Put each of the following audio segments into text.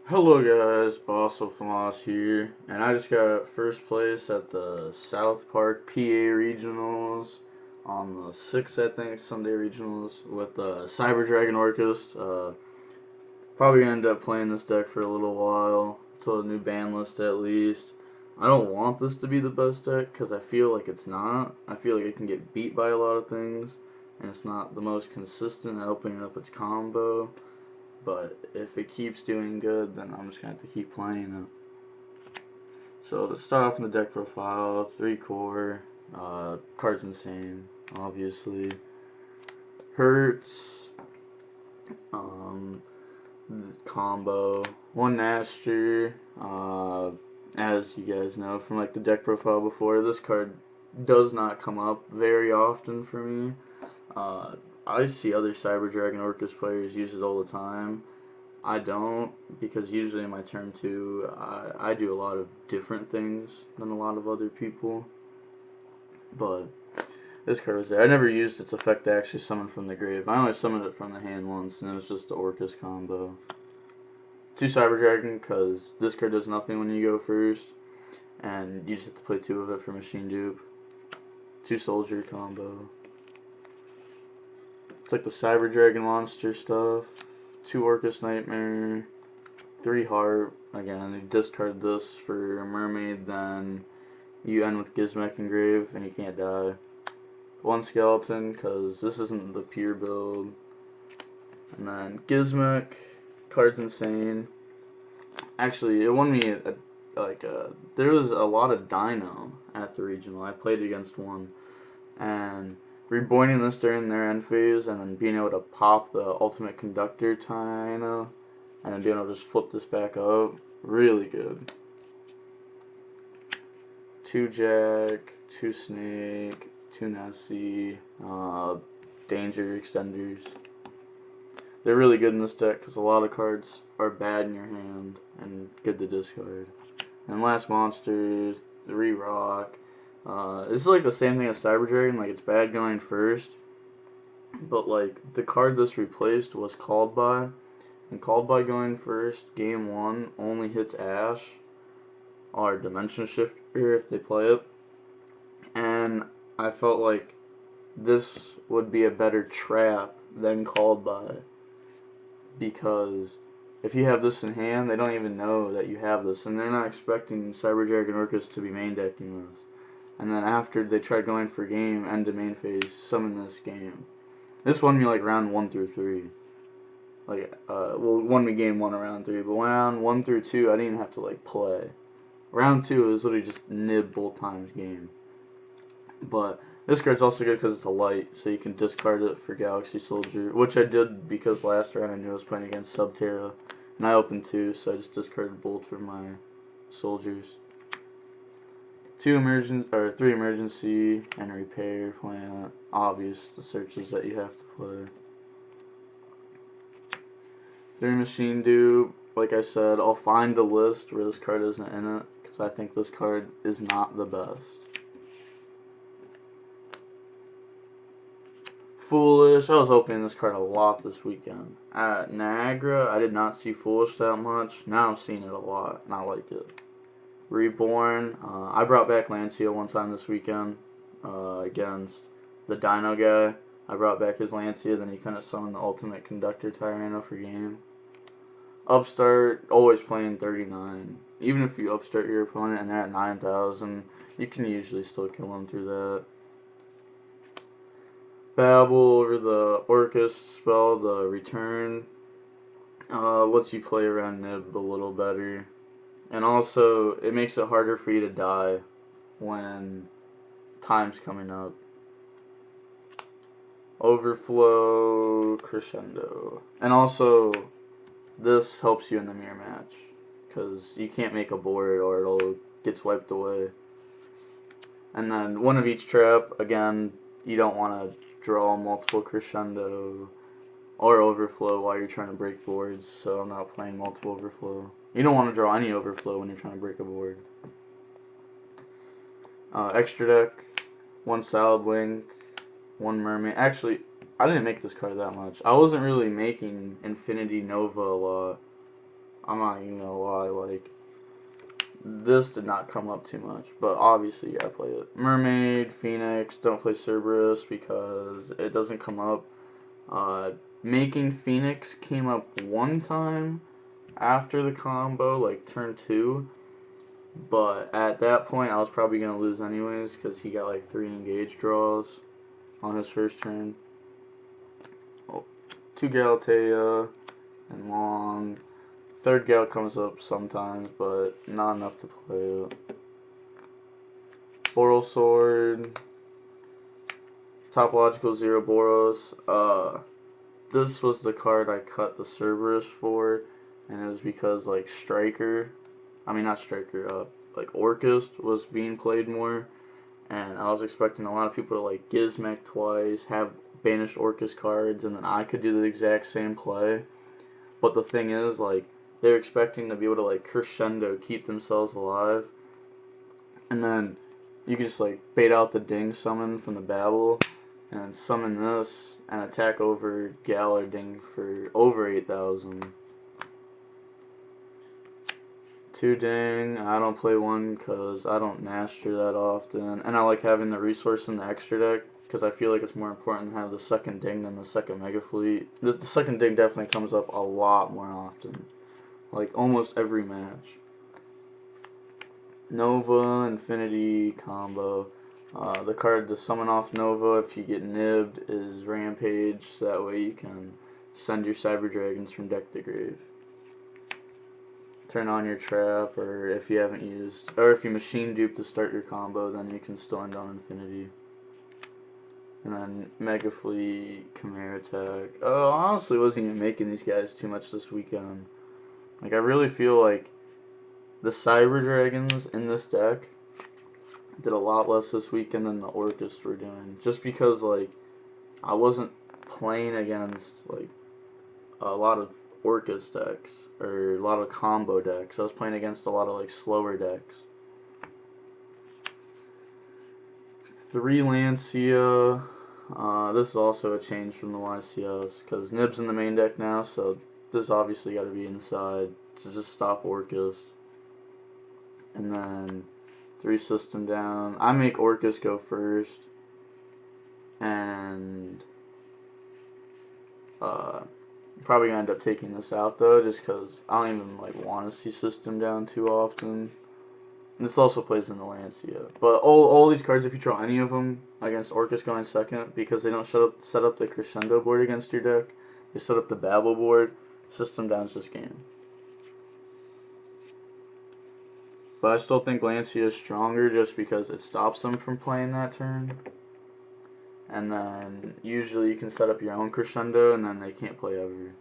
Hello guys, Boss of Famas here, and I just got first place at the South Park PA Regionals on the 6th, I think, Sunday Regionals with Cyber Dragon Orcust. Probably gonna end up playing this deck for a little while, till the new ban list at least. I don't want this to be the best deck, because I feel like it's not. I feel like it can get beat by a lot of things, and it's not the most consistent at opening up its combo. But if it keeps doing good, then I'm just going to have to keep playing it. So to start off in the deck profile, 3 core, cards insane, obviously. Hurts, um, combo, 1 Naster, as you guys know from like the deck profile before, this card does not come up very often for me. Uh, I see other Cyber Dragon Orcust players use it all the time. I don't, because usually in my turn 2, I do a lot of different things than a lot of other people. But this card was there. I never used its effect to actually summon from the grave. I only summoned it from the hand once, and it was just the Orcust combo. 2 Cyber Dragon, because this card does nothing when you go first, and you just have to play 2 of it for machine dupe. 2 Soldier combo. It's like the Cyber Dragon monster stuff. 2 Orcust Nightmare. 3 Heart. Again, you discard this for Mermaid, then you end with Gizmek and Grave, and you can't die. 1 Skeleton, because this isn't the pure build. And then Gizmek. Card's insane. Actually, it won me there was a lot of Dino at the regional. I played against one, and reborning this during their end phase, and then being able to pop the Ultimate Conductor Dino, and then being able to just flip this back up, really good. 2 Jack, 2 Snake, 2 Nessie, Danger Extenders. They're really good in this deck because a lot of cards are bad in your hand and good to discard. And last monsters, 3 Rock. This is like the same thing as Cyber Dragon, like it's bad going first, but like the card this replaced was Called By, and Called By going first, game 1 only hits Ash or Dimension Shifter if they play it, and I felt like this would be a better trap than Called By, because if you have this in hand, they don't even know that you have this, and they're not expecting Cyber Dragon Orcust to be main decking this. And then after they tried going for game, end of main phase, summon this game. This won me like round 1 through 3. Won me game 1 around 3, but round 1 through 2, I didn't even have to like play. Round 2, it was literally just nib both times game. But this card's also good because it's a light, so you can discard it for Galaxy Soldier, which I did because last round I knew I was playing against Subterra, and I opened 2, so I just discarded both for my soldiers. 3 emergency and repair plant. Obvious, the searches that you have to play. 3 machine dupe. Like I said, I'll find the list where this card isn't in it, because I think this card is not the best. Foolish. I was opening this card a lot this weekend. At Niagara, I did not see Foolish that much. Now I'm seeing it a lot, and I like it. Reborn. I brought back Lancia one time this weekend against the Dino guy. I brought back his Lancia, then he kind of summoned the Ultimate Conductor Tyranno for game. Upstart, always playing 39. Even if you upstart your opponent and they're at 9,000, you can usually still kill them through that. Babble over the Orcust spell, the Return, lets you play around Nib a little better. And also, it makes it harder for you to die when time's coming up. Overflow, Crescendo. And also, this helps you in the mirror match, because you can't make a board or it'll gets wiped away. And then one of each trap, again, you don't want to draw multiple Crescendo or Overflow while you're trying to break boards, so I'm not playing multiple Overflow. You don't want to draw any Overflow when you're trying to break a board. Extra deck, 1 Salad Link, 1 Mermaid. Actually, I didn't make this card that much. I wasn't really making Infinity Nova a lot. I'm not even gonna lie, like, this did not come up too much, but obviously I play it. Mermaid, Phoenix, don't play Cerberus because it doesn't come up. Making Phoenix came up one time after the combo, like turn 2, but at that point I was probably going to lose anyways because he got like 3 engage draws on his first turn. Oh, 2 Galatea and Long. 3rd Gal comes up sometimes, but not enough to play it. Boral Sword, Topological 0 Boros. This was the card I cut the Cerberus for, and it was because like like Orcust was being played more, and I was expecting a lot of people to like Gizmek twice, have banished Orcust cards, and then I could do the exact same play. But the thing is, like, they're expecting to be able to like crescendo, keep themselves alive, and then you can just like bait out the Ding summon from the Babel, and summon this and attack over Gal or Ding for over 8,000. 2 Ding, I don't play 1 because I don't master that often, and I like having the resource in the extra deck because I feel like it's more important to have the 2nd Ding than the 2nd Mega Fleet. The 2nd Ding definitely comes up a lot more often, like almost every match. Nova, Infinity combo. The card to summon off Nova if you get nibbed is Rampage, so that way you can send your Cyber Dragons from deck to grave. Turn on your trap, or if you haven't used, or if you machine dupe to start your combo, then you can still end on Infinity. And then Mega Fleet, Chimera attack. Oh, I honestly wasn't even making these guys too much this weekend. Like, I really feel like the Cyber Dragons in this deck did a lot less this weekend than the Orcust were doing. Just because, like, I wasn't playing against, like, a lot of Orcust decks, or a lot of combo decks. I was playing against a lot of, like, slower decks. 3 Lancia. This is also a change from the YCS, because Nib's in the main deck now, so this obviously got to be inside to just stop Orcust. And then 3 System Down. I make Orcust go first, and probably gonna end up taking this out though, just because I don't even like want to see System Down too often. And this also plays in the Lancia. But all these cards, if you draw any of them against Orcust going second, because they don't set up the Crescendo board against your deck, they set up the Babel board. System Down's just game. But I still think Lancia is stronger just because it stops them from playing that turn. And then usually you can set up your own Crescendo and then they can't play ever.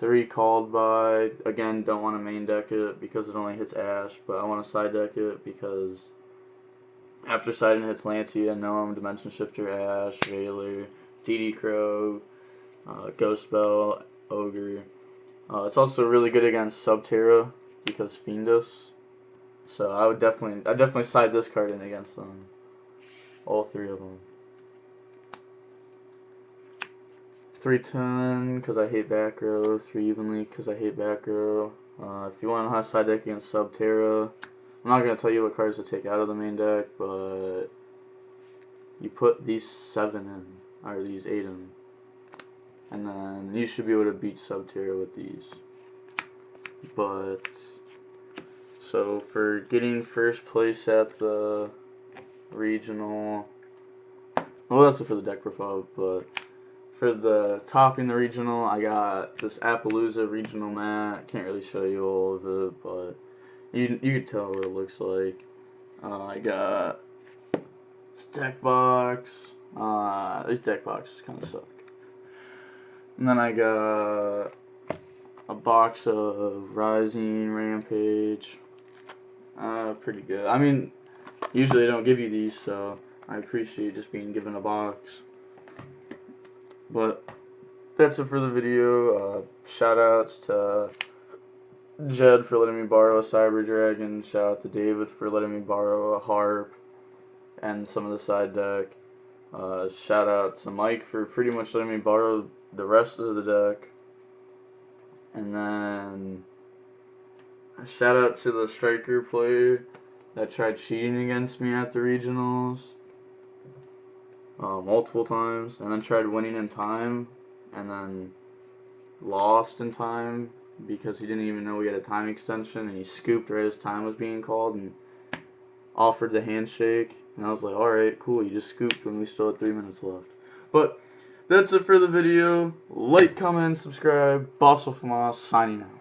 3 Called By. Again, don't want to main deck it because it only hits Ash, but I want to side deck it because after siding it hits Lancia, Gnome, Dimension Shifter, Ash, Veiler, DD Crow, Ghost Bell, Ogre. It's also really good against Subterra because Fiendus. So I'd definitely side this card in against them. All 3 of them. 3 Ton because I hate back row. 3 Evenly because I hate back row. If you want to have side deck against Subterra, I'm not going to tell you what cards to take out of the main deck, but you put these 7 in, or these 8 in, and then you should be able to beat Subterra with these. But so for getting first place at the regional, well, that's it for the deck profile, but for the topping the regional, I got this Appaloosa regional mat. Can't really show you all of it, but you can tell what it looks like. I got this deck box. These deck boxes kind of suck. And then I got a box of Rising, Rampage. Pretty good. I mean, usually they don't give you these, so I appreciate just being given a box. But that's it for the video. Shout outs to Jed for letting me borrow a Cyber Dragon. Shout out to David for letting me borrow a Harp and some of the side deck. Shout out to Mike for pretty much letting me borrow the rest of the deck. And then a shout out to the striker player that tried cheating against me at the regionals multiple times, and then tried winning in time, and then lost in time because he didn't even know we had a time extension, and he scooped right as time was being called and offered the handshake. And I was like, alright, cool, you just scooped when we still had 3 minutes left. But that's it for the video. Like, comment, subscribe. Boss of Famas signing out.